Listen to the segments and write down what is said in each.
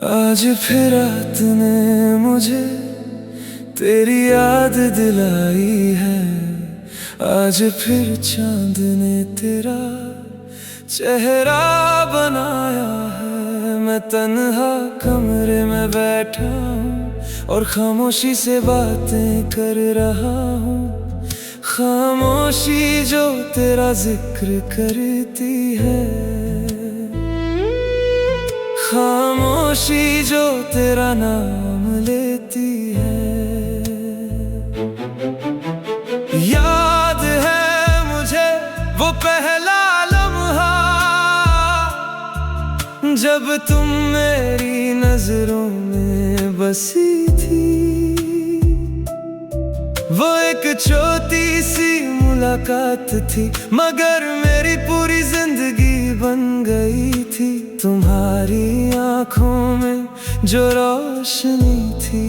आज फिर रात ने मुझे तेरी याद दिलाई है। आज फिर चांद ने तेरा चेहरा बनाया है। मैं तन्हा कमरे में बैठा हूँ और खामोशी से बातें कर रहा हूँ। खामोशी जो तेरा जिक्र करती है, खामोशी जो तेरा नाम लेती है। याद है मुझे वो पहला लम्हा जब तुम मेरी नजरों में बसी थी। वो एक छोटी सी मुलाकात थी मगर मेरी पूरी जिंदगी बन गई थी। तुम्हारी आंखों में जो रोशनी थी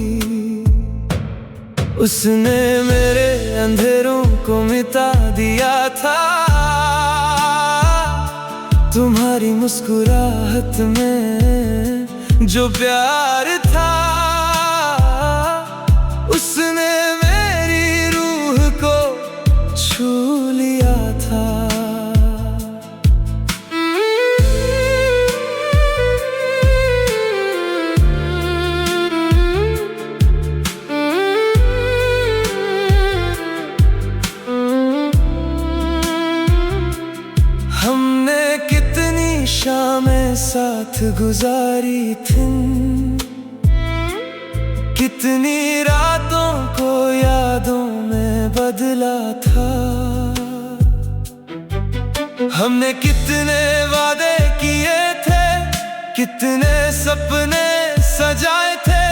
उसने मेरे अंधेरों को मिटा दिया था। तुम्हारी मुस्कुराहट में जो प्यार था उसने मेरी रूह को छू लिया था। हमने कितनी शामें साथ गुजारी थी, कितनी रातों को यादों में बदला था। हमने कितने वादे किए थे, कितने सपने सजाए थे।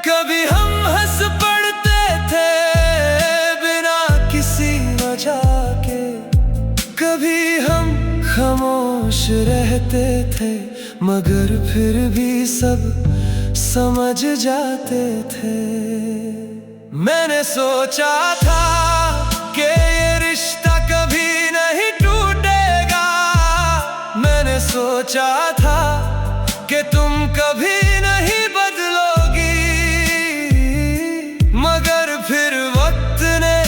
कभी हम हंस पड़ते थे बिना किसी वजह के, कभी हम खामोश रहते थे मगर फिर भी सब समझ जाते थे। मैंने सोचा था कि ये रिश्ता कभी नहीं टूटेगा। मैंने सोचा था कि तुम कभी नहीं बदलोगी मगर फिर वक्त ने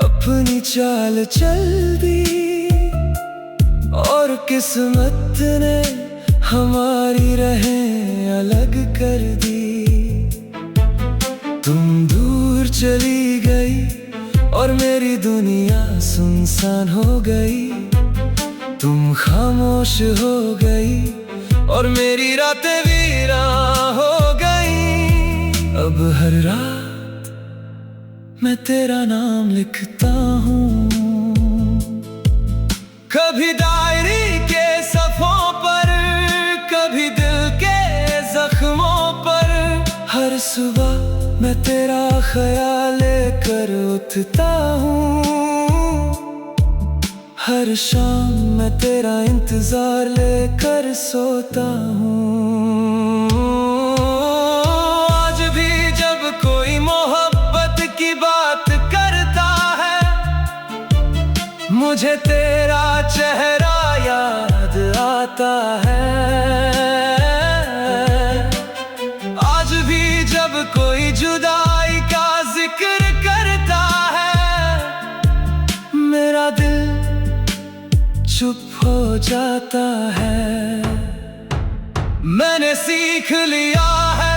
अपनी चाल चल दी और किस्मत ने हमारी राहें अलग कर दी। तुम दूर चली गई और मेरी दुनिया सुनसान हो गई। तुम खामोश हो गई और मेरी रातें वीरान हो गई। अब हर रात मैं तेरा नाम लिखता हूँ, कभी डायरी के सफ़ों पर, कभी दिल के जख्मों पर। हर सुबह मैं तेरा ख्याल लेकर उठता हूँ, हर शाम मैं तेरा इंतजार लेकर सोता हूँ। आज भी जब कोई मोहब्बत की बात करता है मुझे तेरा चेहरा याद आता है। आज भी जब कोई जुदाई का जिक्र करता है मेरा दिल चुप हो जाता है। मैंने सीख लिया है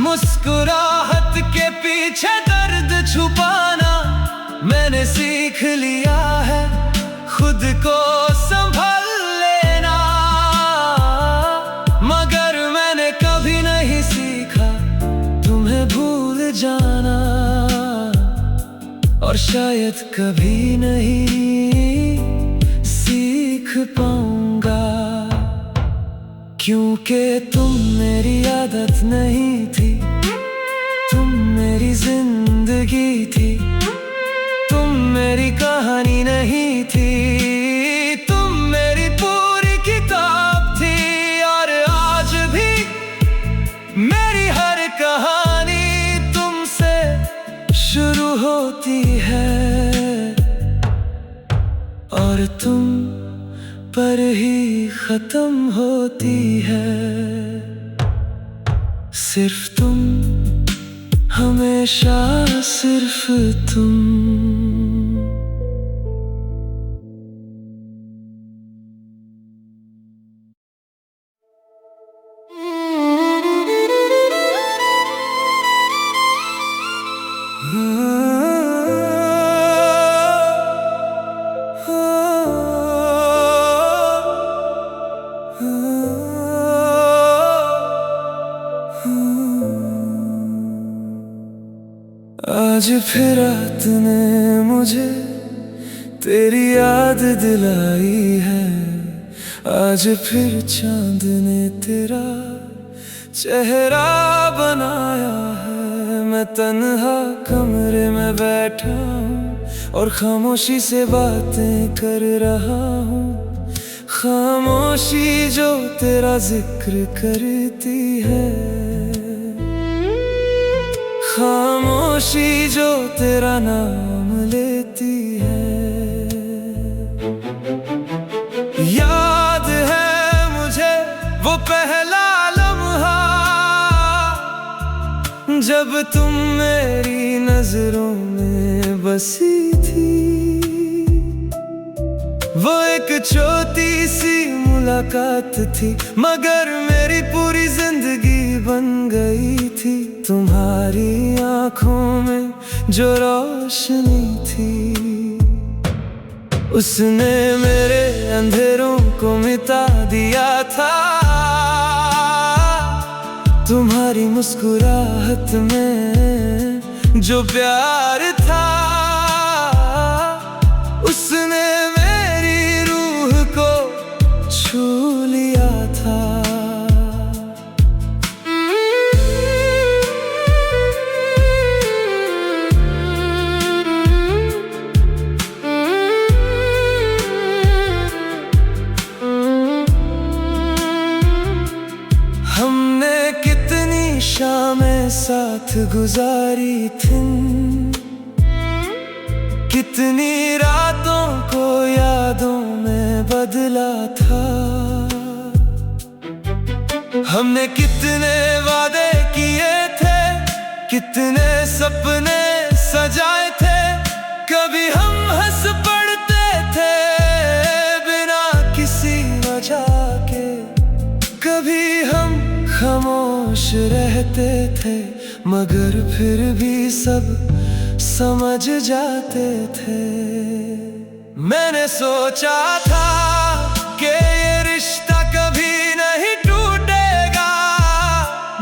मुस्कुराहट के पीछे दर्द छुपाना। मैंने सीख लिया है खुद को संभाल लेना मगर मैंने कभी नहीं सीखा तुम्हें भूल जाना। और शायद कभी नहीं सीख पाऊंगा क्योंकि तुम मेरी आदत नहीं थी, तुम मेरी जिंदगी थी। तुम मेरी कहानी नहीं थी, तुम मेरी पूरी किताब थी। और आज भी मेरी हर कहानी तुमसे शुरू होती है। और तुम पर ही खत्म होती है। सिर्फ तुम, हमेशा सिर्फ तुम। आज फिर रात ने मुझे तेरी याद दिलाई है। आज फिर चांद ने तेरा चेहरा बनाया है। मैं तन्हा कमरे में बैठा हूँ और खामोशी से बातें कर रहा हूँ। खामोशी जो तेरा जिक्र करती है, खामोशी जो तेरा नाम लेती है। याद है मुझे वो पहला लम्हा जब तुम मेरी नजरों में बसी थी। वो एक छोटी सी मुलाकात थी मगर मेरी पूरी जिंदगी बन गई थी। तुम्हारी आंखों में जो रोशनी थी, उसने मेरे अंधेरों को मिटा दिया था। तुम्हारी मुस्कुराहट में जो प्यार था, उसने मेरी रूह को छू लिया था। हमने कितनी शामें साथ गुजारी थी, कितनी रातों को यादों में बदला था। हमने कितने वादे किए थे, कितने सपने सजाए थे। कभी हम हंस पड़ते थे बिना किसी वजह के, कभी हम खामोश रहते थे मगर फिर भी सब समझ जाते थे। मैंने सोचा था कि ये रिश्ता कभी नहीं टूटेगा।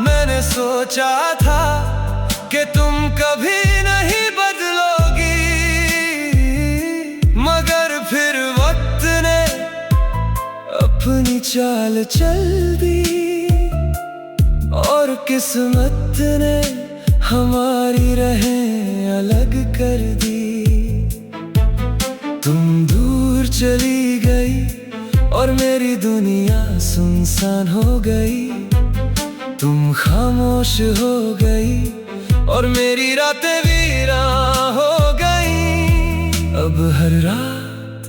मैंने सोचा था कि तुम कभी नहीं बदलोगी, मगर फिर वक्त ने अपनी चाल चल दी और किस्मत ने हमारी राहें अलग कर दी। तुम दूर चली गई और मेरी दुनिया सुनसान हो गई। तुम खामोश हो गई और मेरी रातें वीरान हो गई। अब हर रात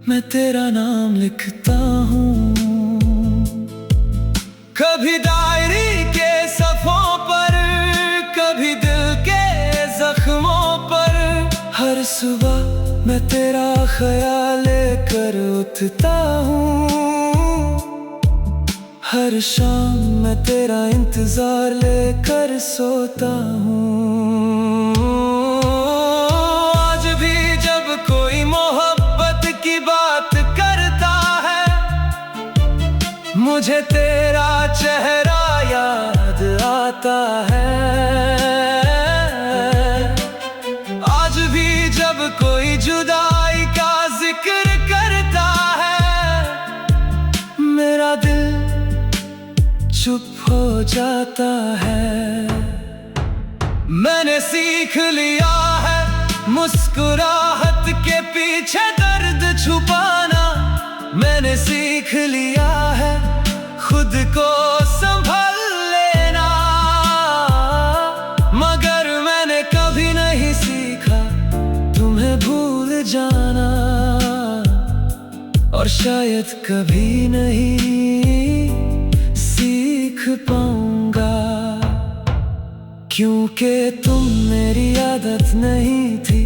मैं तेरा नाम लिखता हूँ, कभी डायरी के सफ़ों पर, कभी दिल के जख्मों पर। हर सुबह मैं तेरा ख्याल लेकर उठता हूँ, हर शाम मैं तेरा इंतजार लेकर सोता हूँ। आज भी जब कोई मोहब्बत की बात करता है, मुझे तेरा चेहरा याद आता है। आज भी जब कोई जुदाई का जिक्र करता है, मेरा दिल चुप हो जाता है। मैंने सीख लिया है मुस्कुराहट के पीछे दर्द छुपाना। मैंने सीख लिया है खुद को संभाल लेना, मगर मैंने कभी नहीं सीखा तुम्हें भूल जाना। और शायद कभी नहीं सीख पाऊंगा, क्योंकि तुम मेरी आदत नहीं थी,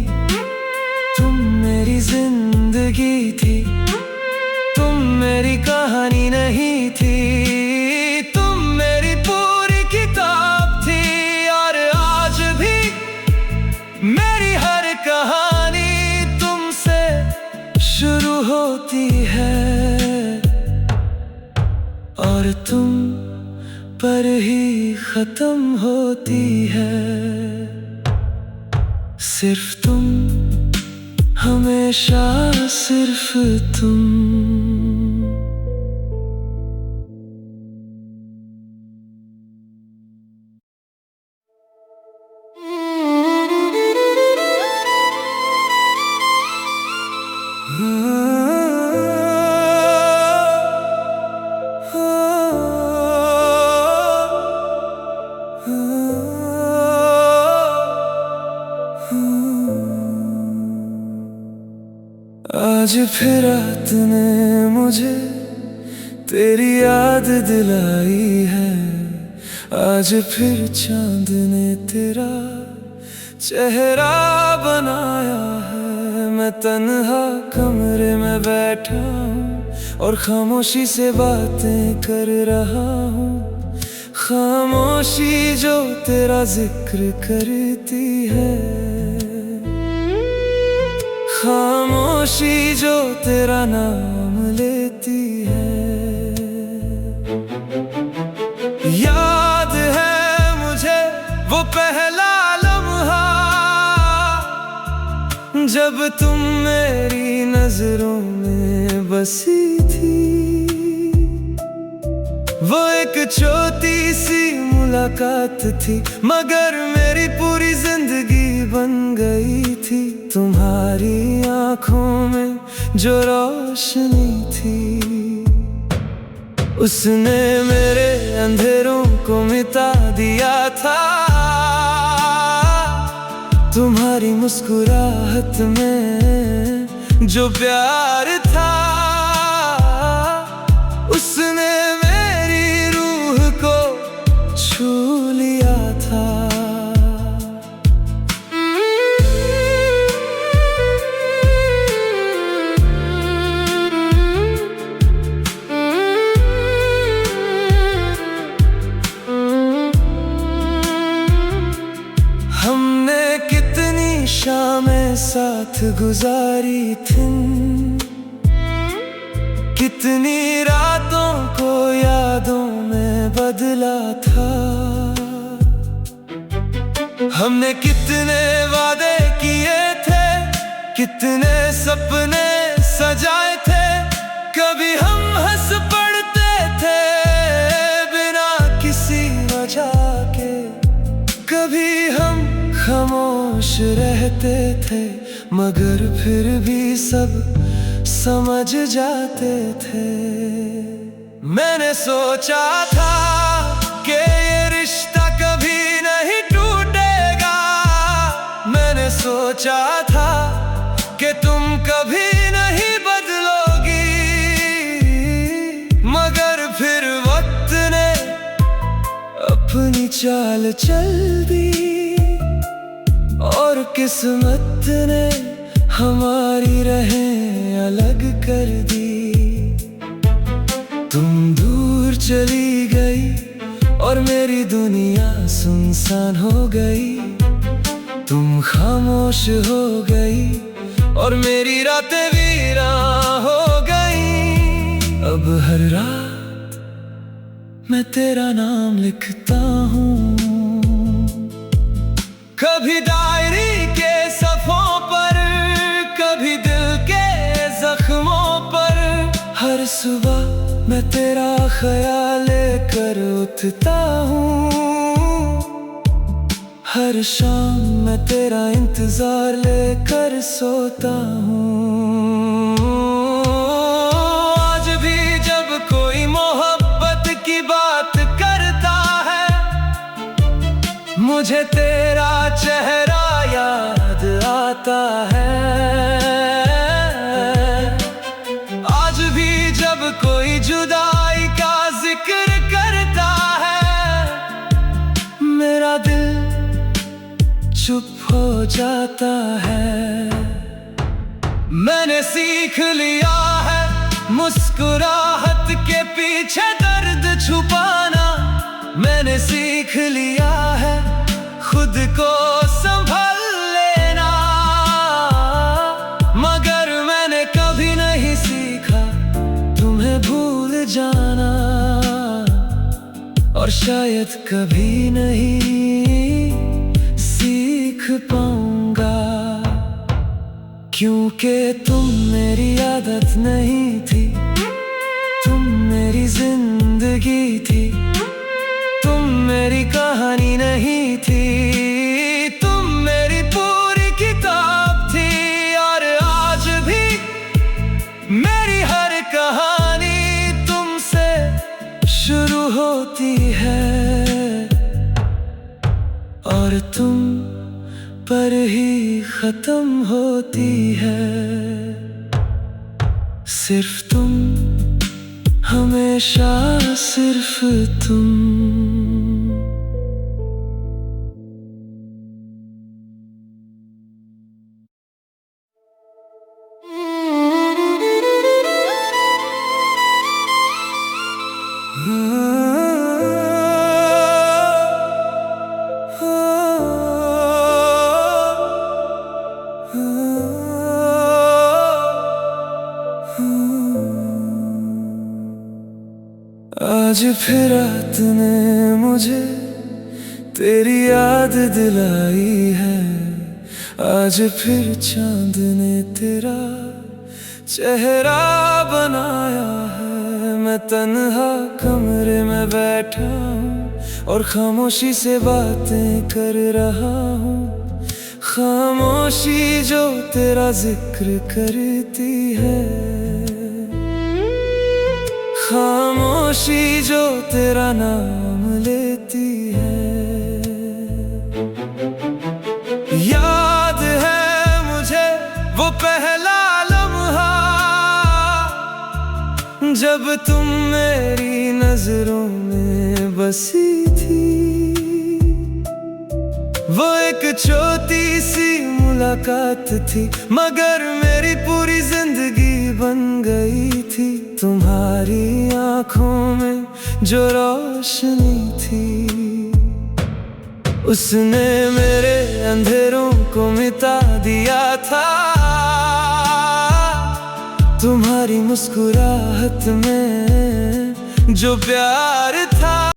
तुम मेरी जिंदगी थी, तुम मेरी कहानी नहीं थी, तुम मेरी पूरी किताब थी। और आज भी मेरी हर कहानी तुमसे शुरू होती है और तुम पर ही खत्म होती है। सिर्फ तुम, हमेशा सिर्फ तुम। आज फिर रात ने मुझे तेरी याद दिलाई है, आज फिर चांद ने तेरा चेहरा बनाया है। मैं तन्हा कमरे में बैठा हूँ और खामोशी से बातें कर रहा हूँ, खामोशी जो तेरा जिक्र करती है, खामोशी जो तेरा नाम लेती है। याद है मुझे वो पहला लम्हा जब तुम मेरी नजरों में बसी थी, वो एक छोटी सी मुलाकात थी मगर मेरी पूरी जिंदगी बन गई थी। तुम्हारी आंखों में जो रोशनी थी, उसने मेरे अंधेरों को मिटा दिया था। तुम्हारी मुस्कुराहट में जो प्यार था, उसने मेरी रूह को छू लिया था। हमने कितनी शामें साथ गुजारी थी, कितनी रातों को यादों में बदला था। हमने कितने वादे किए थे, कितने सपने सजाए थे। कभी हम हंस पड़ते थे बिना किसी वजह के, कभी हम खामोश रहते थे मगर फिर भी सब समझ जाते थे। मैंने सोचा था कि ये रिश्ता कभी नहीं टूटेगा, मैंने सोचा था कि तुम कभी नहीं बदलोगी, मगर फिर वक्त ने अपनी चाल चल दी और किस्मत ने हमारी राहें अलग कर दी। तुम दूर चली गई और मेरी दुनिया सुनसान हो गई। तुम खामोश हो गई और मेरी रातें वीरान हो गई। अब हर रात मैं तेरा नाम लिखता हूँ, कभी डायरी के सफ़ों पर, कभी दिल के जख्मों पर। हर सुबह मैं तेरा ख्याल लेकर उठता हूँ, हर शाम मैं तेरा इंतजार लेकर सोता हूँ। आज भी जब कोई मोहब्बत की बात करता है, मुझे तेरा चेहरा याद आता है। आज जाता है। मैंने सीख लिया है मुस्कुराहट के पीछे दर्द छुपाना। मैंने सीख लिया है खुद को संभाल लेना। मगर मैंने कभी नहीं सीखा तुम्हें भूल जाना, और शायद कभी नहीं सीख पाऊंगा, क्योंकि तुम मेरी आदत नहीं थी, तुम मेरी जिंदगी थी, तुम मेरी कहानी नहीं थी, तुम मेरी पूरी किताब थी। और आज भी मेरी हर कहानी तुमसे शुरू होती है, और तुम पर ही खत्म होती है। सिर्फ तुम, हमेशा सिर्फ तुम। आज फिर रात ने मुझे तेरी याद दिलाई है। आज फिर चांद ने तेरा चेहरा बनाया है। मैं तन्हा कमरे में बैठा हूँ और खामोशी से बातें कर रहा हूँ। खामोशी जो तेरा जिक्र करती है, खामोशी जो तेरा नाम लेती है। याद है मुझे वो पहला लम्हा जब तुम मेरी नजरों में बसी थी। वो एक छोटी सी मुलाकात थी, मगर मेरी पूरी जिंदगी बन गई थी। तुम्हारी आंखों में जो रोशनी थी, उसने मेरे अंधेरों को मिटा दिया था। तुम्हारी मुस्कुराहट में जो प्यार था,